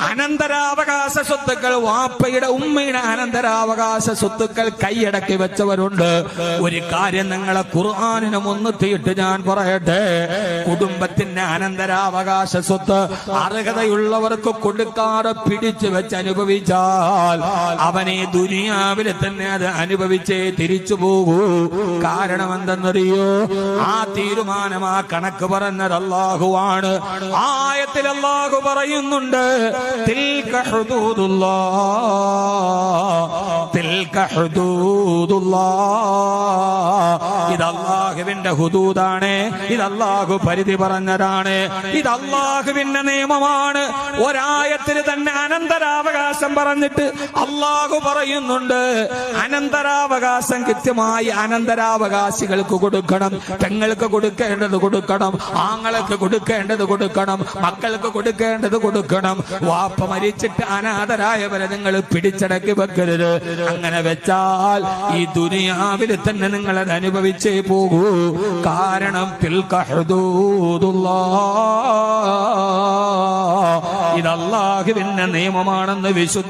അനന്തരാവകാശ സ്വത്തുക്കൾ, വാപ്പയുടെ ഉമ്മയുടെ അനന്തരാവകാശ സ്വത്തുക്കൾ കൈയടക്കി വെച്ചവരുണ്ട്. ഒരു കാര്യം നിങ്ങളെ ഖുർആനിനെ മുൻനിർത്തിയിട്ട് ഞാൻ പറയട്ടെ, കുടുംബത്തിന്റെ അനന്തരാവകാശ സ്വത്ത് അർഹതയുള്ളവർക്ക് കൊടുക്കാതെ പിടിച്ചു വെച്ച് അനുഭവിച്ചാൽ അവനെ ദുനിയാവിൽ തന്നെ അത് അനുഭവിച്ചേ തിരിച്ചു പോകൂ. കാരണം എന്തെന്നറിയോ? ആ തീരുമാനം, ആ കണക്ക് പറഞ്ഞത് അല്ലാഹുവാണ്. ആയത്തിൽ അല്ലാഹു പറയുന്നുണ്ട്, തിൽക ഹുദൂദുല്ലാഹ്, തിൽക ഹുദൂദുല്ലാഹ്. ഇത് അല്ലാഹുവിന്റെ ഹുദൂദാണ്, ഇത് അല്ലാഹു പരിധി പറഞ്ഞതാണ്, ഇത് അല്ലാഹുവിന്റെ നിയമമാണ്. ഒരായത്തിൽ തന്നെ അനന്തരാവകാശം പറഞ്ഞിട്ട് അല്ലാഹു പറയുന്നുണ്ട്, അനന്തരാവകാശം കൃത്യമായി അനന്തരാവകാശികൾക്ക് കൊടുക്കണം. പെങ്ങൾക്ക് കൊടുക്കേണ്ടത് കൊടുക്കണം, ആങ്ങൾക്ക് കൊടുക്കേണ്ടത് കൊടുക്കണം, മക്കൾക്ക് കൊടുക്കേണ്ടത് കൊടുക്കണം. വാപ്പ മരിച്ചിട്ട് അനാഥരായവരെ നിങ്ങൾ പിടിച്ചടക്കി വെക്കരുത്. അങ്ങനെ വെച്ചാൽ ഈ ദുനിയാവിൽ തന്നെ നിങ്ങൾ അത് അനുഭവിച്ചേ പോകൂ. കാരണം തിൽക ഹുദൂദുല്ലാഹ്, ഇത് അല്ലാഹുവിന്റെ നിയമമാണെന്ന് വിശുദ്ധ